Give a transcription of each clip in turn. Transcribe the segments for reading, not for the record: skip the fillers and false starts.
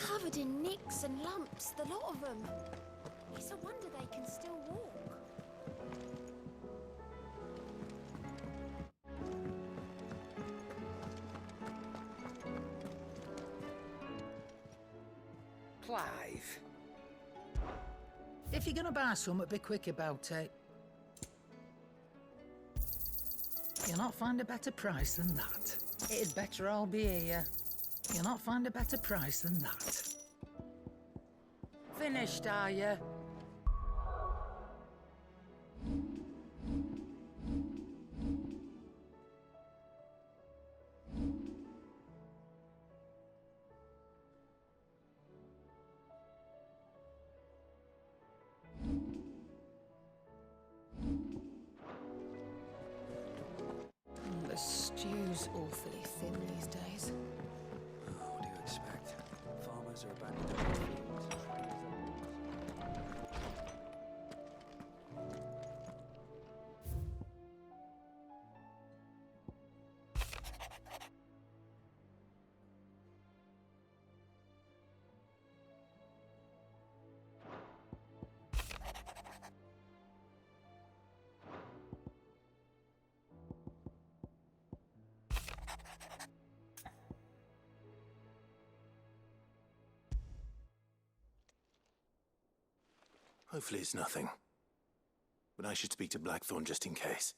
covered in nicks and lumps, the lot of them. It's a wonder they can still walk. Clive. If you're gonna buy something, be quick about it. You'll not find a better price than that. It'd better all be here. You'll not find a better price than that. Finished, are you? The stew's awfully thin these days. What do you expect? Farmers are abandoning their fields. Hopefully it's nothing. But I should speak to Blackthorn just in case.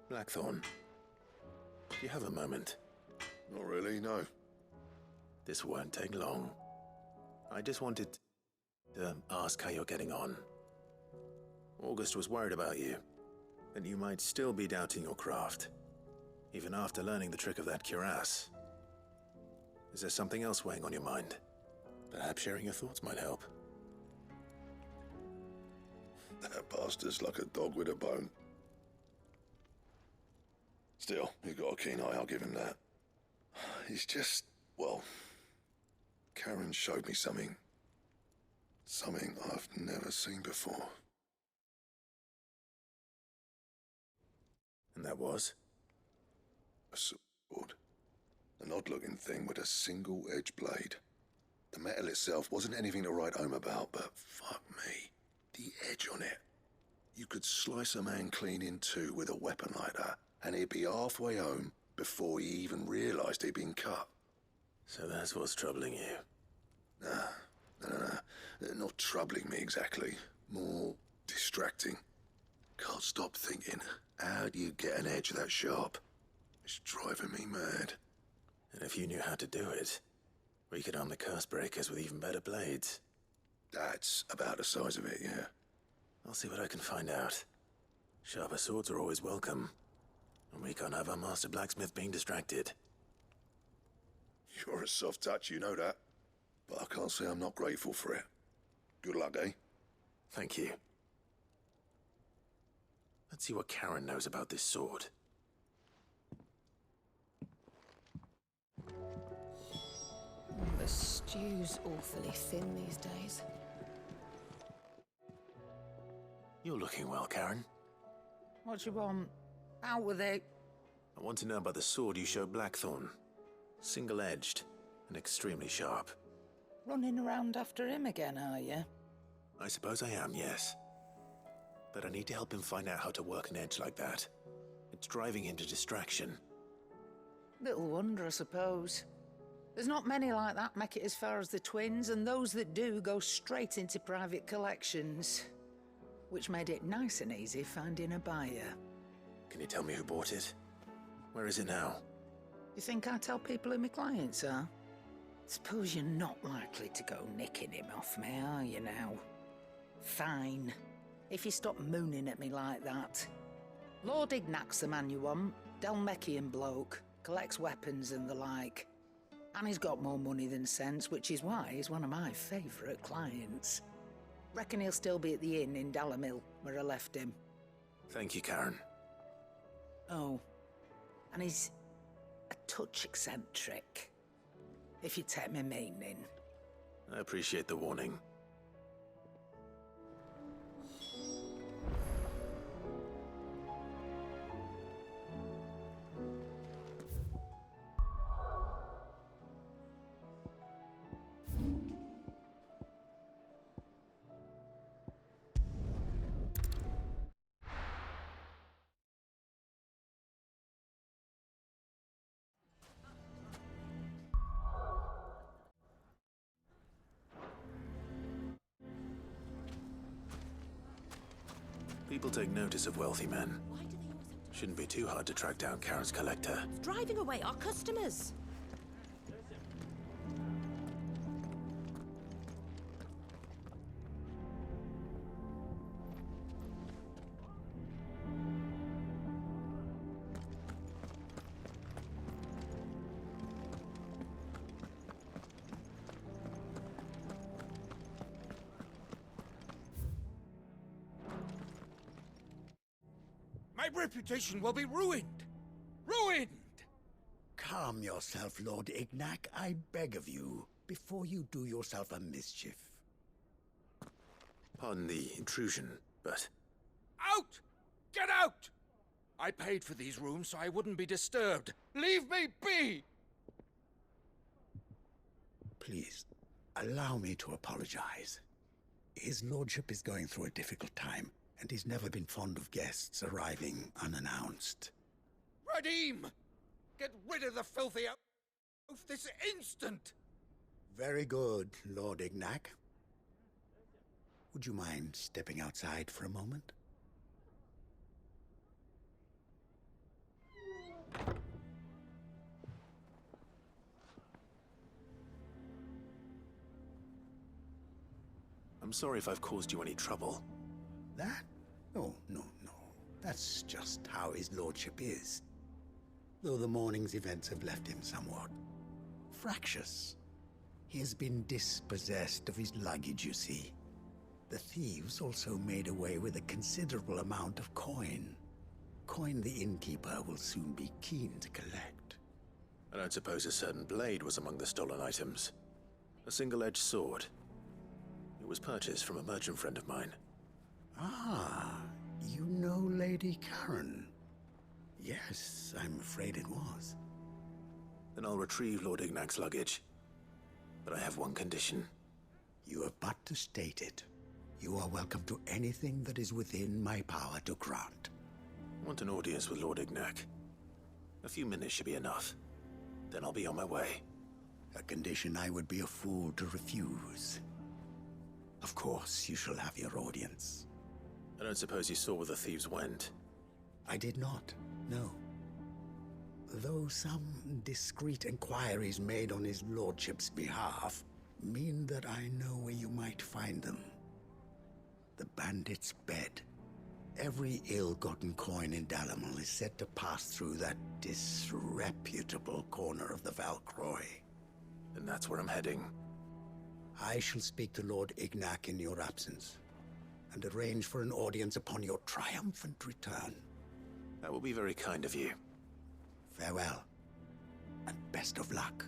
Blackthorn, do you have a moment? Not really, no. This won't take long. I just wanted to ask how you're getting on. August was worried about you, that you might still be doubting your craft, even after learning the trick of that cuirass. Is there something else weighing on your mind? Perhaps sharing your thoughts might help. That bastard's like a dog with a bone. Still, you've got a keen eye, I'll give him that. It's just, well, Karen showed me something. Something I've never seen before. And that was? A sword. An odd-looking thing with a single-edged blade. The metal itself wasn't anything to write home about, but fuck me, the edge on it. You could slice a man clean in two with a weapon like that, and he'd be halfway home before he even realised he'd been cut. So that's what's troubling you? No, not troubling me exactly. More distracting. Can't stop thinking, how do you get an edge that sharp? It's driving me mad. And if you knew how to do it, we could arm the curse breakers with even better blades. That's about the size of it, yeah. I'll see what I can find out. Sharper swords are always welcome. And we can't have our master blacksmith being distracted. You're a soft touch, you know that. But I can't say I'm not grateful for it. Good luck, eh? Thank you. Let's see what Karen knows about this sword. The stew's awfully thin these days. You're looking well, Karen. What you want? Out with it. I want to know about the sword you showed Blackthorn. Single-edged and extremely sharp. Running around after him again, are you? I suppose I am, yes. But I need to help him find out how to work an edge like that. It's driving him to distraction. Little wonder, I suppose. There's not many like that make it as far as the twins, and those that do go straight into private collections. Which made it nice and easy finding a buyer. Can you tell me who bought it? Where is it now? You think I tell people who my clients are? Suppose you're not likely to go nicking him off me, are you now? Fine. If you stop mooning at me like that. Lord Ignac's the man you want. Dalmekian bloke. Collects weapons and the like. And he's got more money than sense, which is why he's one of my favourite clients. Reckon he'll still be at the inn in Dalamil, where I left him. Thank you, Karen. Oh, and he's a touch eccentric, if you take my meaning. I appreciate the warning. People take notice of wealthy men. Why do they always have to... Shouldn't be too hard to track down Karen's collector. It's driving away our customers. My reputation will be ruined! Ruined! Calm yourself, Lord Ignac, I beg of you, before you do yourself a mischief. Pardon the intrusion, but Out! Get out! I paid for these rooms so I wouldn't be disturbed. Leave me be! Please, allow me to apologize. His lordship is going through a difficult time, and he's never been fond of guests arriving unannounced. Radim! Get rid of the filthy oaf this instant! Very good, Lord Ignac. Would you mind stepping outside for a moment? I'm sorry if I've caused you any trouble. That? Oh, no. That's just how his lordship is. Though the morning's events have left him somewhat fractious. He has been dispossessed of his luggage, you see. The thieves also made away with a considerable amount of coin. Coin the innkeeper will soon be keen to collect. I don't suppose a certain blade was among the stolen items. A single-edged sword. It was purchased from a merchant friend of mine. Ah, you know Lady Karen. Yes, I'm afraid it was. Then I'll retrieve Lord Ignac's luggage. But I have one condition. You have but to state it. You are welcome to anything that is within my power to grant. I want an audience with Lord Ignac. A few minutes should be enough. Then I'll be on my way. A condition I would be a fool to refuse. Of course, you shall have your audience. I don't suppose you saw where the thieves went. I did not, no. Though some discreet inquiries made on his lordship's behalf mean that I know where you might find them. The bandit's bed. Every ill-gotten coin in Dalamal is said to pass through that disreputable corner of the Valcroy. And that's where I'm heading. I shall speak to Lord Ignac in your absence, and arrange for an audience upon your triumphant return. That will be very kind of you. Farewell, and best of luck.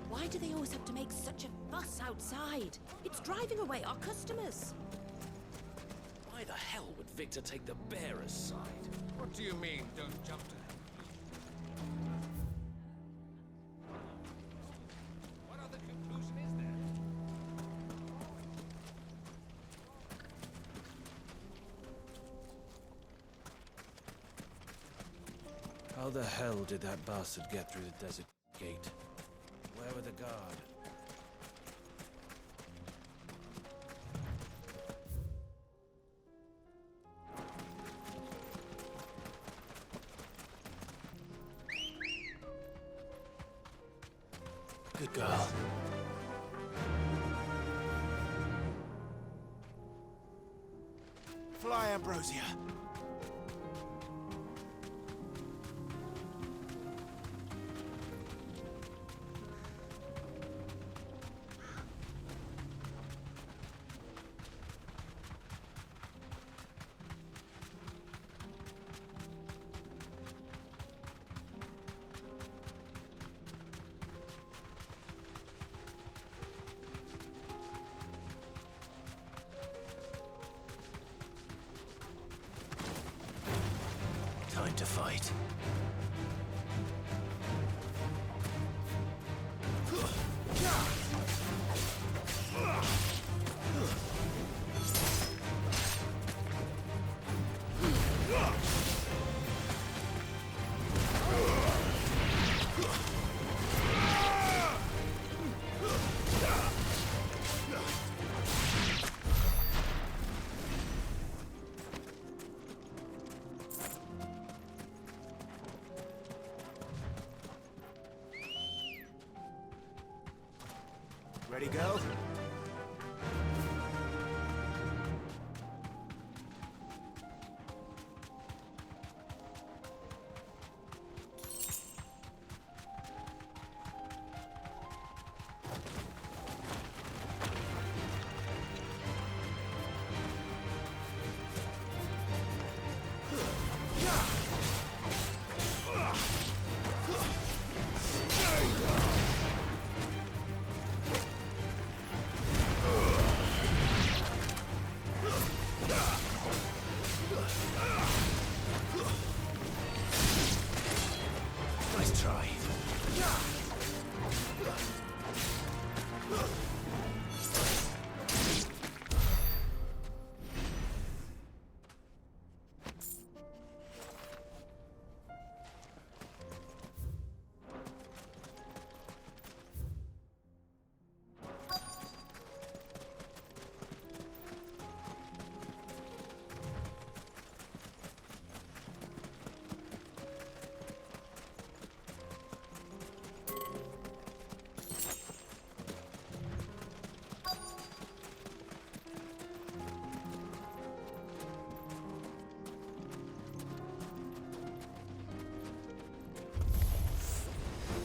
Why do they always have to make such a fuss outside? It's driving away our customers. Why the hell would Victor take the bearer's side? What do you mean, don't jump to them? What other conclusion is there? How the hell did that bastard get through the desert gate? Where were the guard? Good girl. fly, Ambrosia. Time to fight. Ready, go? Nice try.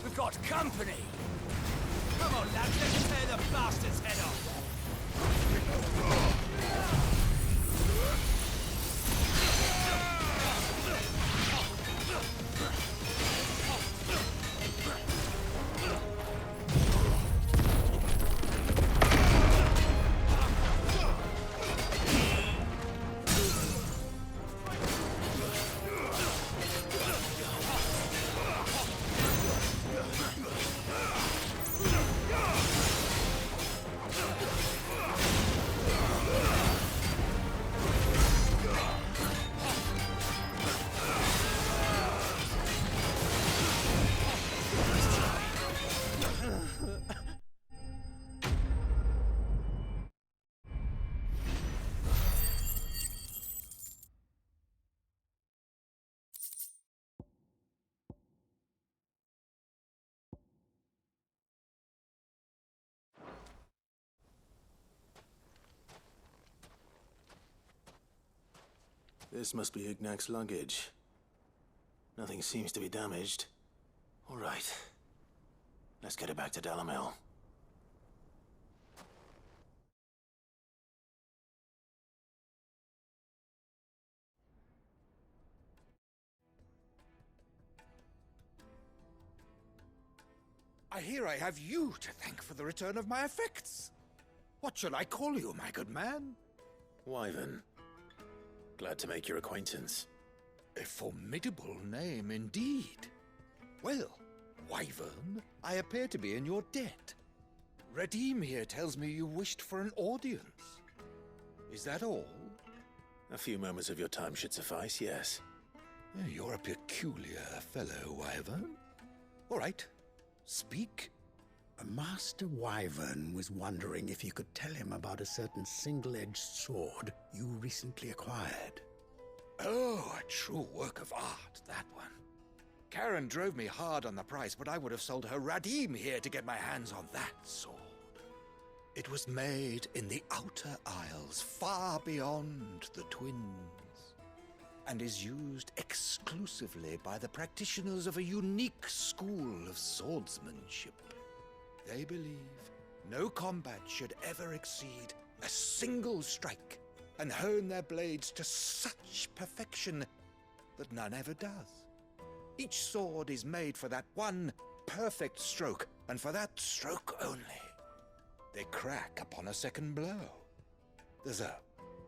We've got company! Come on, lads, let's tear the bastard's head off! This must be Ignac's luggage. Nothing seems to be damaged. All right. Let's get it back to Dalamel. I hear I have you to thank for the return of my effects. What shall I call you, my good man? Wyvern. Glad to make your acquaintance. A formidable name indeed. Well, Wyvern, I appear to be in your debt. Redeem here tells me you wished for an audience. Is that all? A few moments of your time should suffice, yes. You're a peculiar fellow, Wyvern. All right, speak. Master Wyvern was wondering if you could tell him about a certain single-edged sword you recently acquired. Oh, a true work of art, that one. Karen drove me hard on the price, but I would have sold her Radim here to get my hands on that sword. It was made in the Outer Isles, far beyond the Twins, and is used exclusively by the practitioners of a unique school of swordsmanship. They believe no combat should ever exceed a single strike, and hone their blades to such perfection that none ever does. Each sword is made for that one perfect stroke, and for that stroke only. They crack upon a second blow. There's a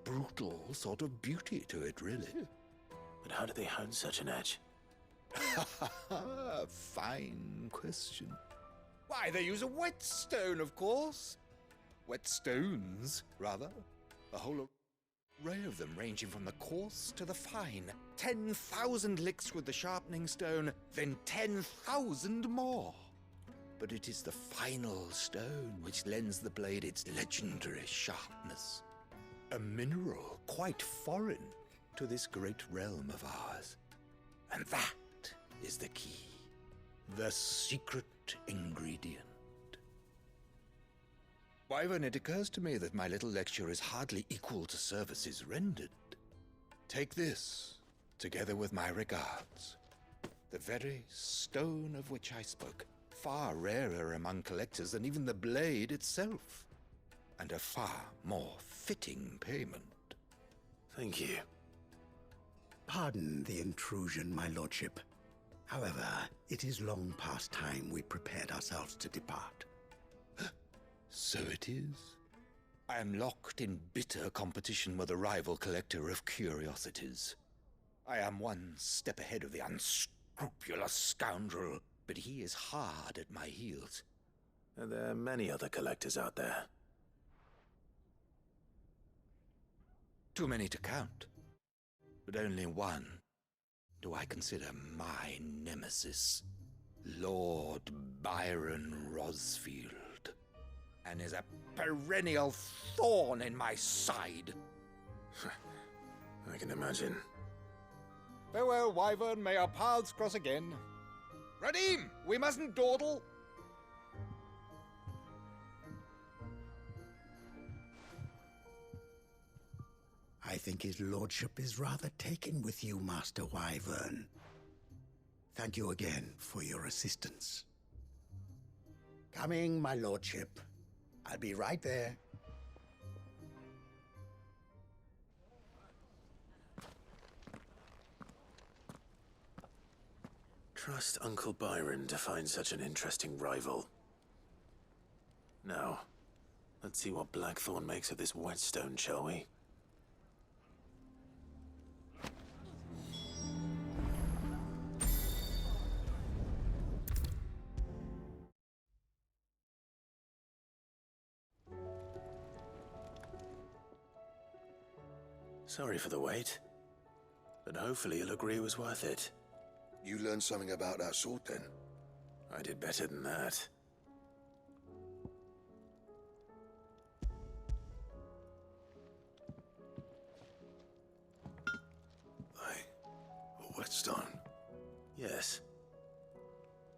brutal sort of beauty to it, really. But how do they hone such an edge? Fine question. Why, they use a whetstone, of course. Whetstones, rather. A whole array of them, ranging from the coarse to the fine. 10,000 licks with the sharpening stone, then 10,000 more. But it is the final stone which lends the blade its legendary sharpness. A mineral quite foreign to this great realm of ours. And that is the key. The secret ingredient. Wyvern, it occurs to me that my little lecture is hardly equal to services rendered. Take this, together with my regards. The very stone of which I spoke, far rarer among collectors than even the blade itself, and a far more fitting payment. Thank you. Pardon the intrusion, my lordship. However, it is long past time we prepared ourselves to depart. So it is. I am locked in bitter competition with a rival collector of curiosities. I am one step ahead of the unscrupulous scoundrel, but he is hard at my heels. Are there many other collectors out there? Too many to count. But only one do I consider my nemesis, Lord Byron Rosfield, and is a perennial thorn in my side. I can imagine. Farewell, Wyvern. May our paths cross again. Radim, we mustn't dawdle. I think his lordship is rather taken with you, Master Wyvern. Thank you again for your assistance. Coming, my lordship. I'll be right there. Trust Uncle Byron to find such an interesting rival. Now, let's see what Blackthorn makes of this whetstone, shall we? Sorry for the wait, but hopefully you'll agree it was worth it. You learned something about that sword, then? I did better than that. A whetstone? Yes.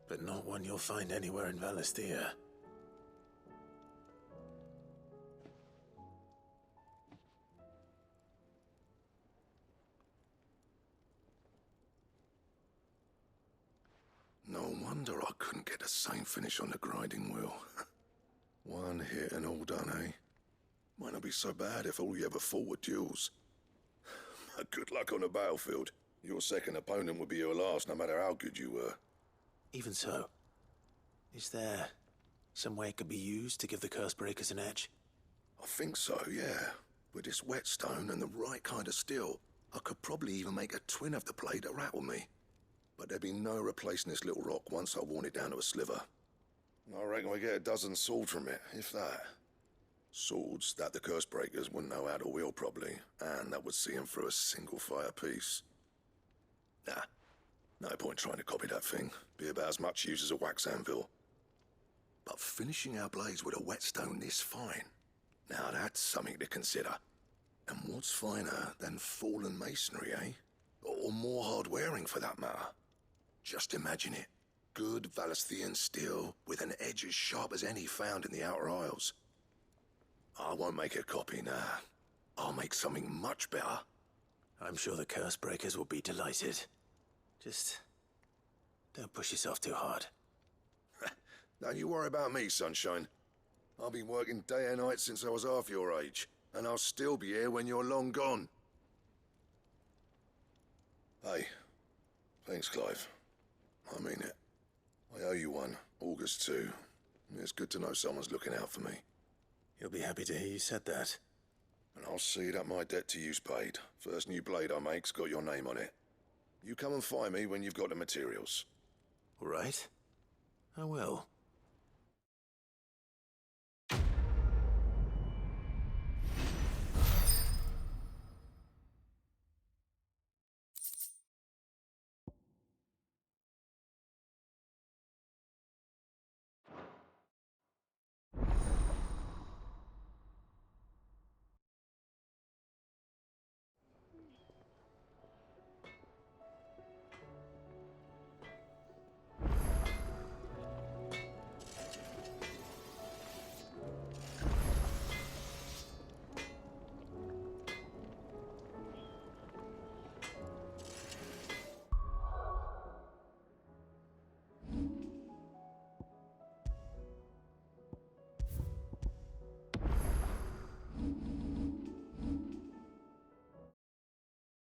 But not one you'll find anywhere in Valisthea. No wonder I couldn't get the same finish on the grinding wheel. One hit and all done, eh? Might not be so bad if all you ever fought were duels. Good luck on the battlefield. Your second opponent would be your last, no matter how good you were. Even so, is there some way it could be used to give the Cursebreakers an edge? I think so, yeah. With this whetstone and the right kind of steel, I could probably even make a twin of the blade that rattled me. But there'd be no replacing this little rock once I worn it down to a sliver. I reckon we get a dozen swords from it, if that. Swords that the Cursebreakers wouldn't know how to wield properly, and that would see them through a single fire piece. Nah, no point trying to copy that thing. Be about as much use as a wax anvil. But finishing our blades with a whetstone this fine, now that's something to consider. And what's finer than fallen masonry, eh? Or more hard-wearing, for that matter. Just imagine it. Good Valisthean steel with an edge as sharp as any found in the Outer Isles. I won't make a copy now. I'll make something much better. I'm sure the curse breakers will be delighted. Just don't push yourself too hard. Don't you worry about me, Sunshine. I've been working day and night since I was half your age, and I'll still be here when you're long gone. Hey, thanks, Clive. I mean it. I owe you one, August too. It's good to know someone's looking out for me. He'll be happy to hear you said that. And I'll see that my debt to you's paid. First new blade I make's got your name on it. You come and find me when you've got the materials. All right. I will.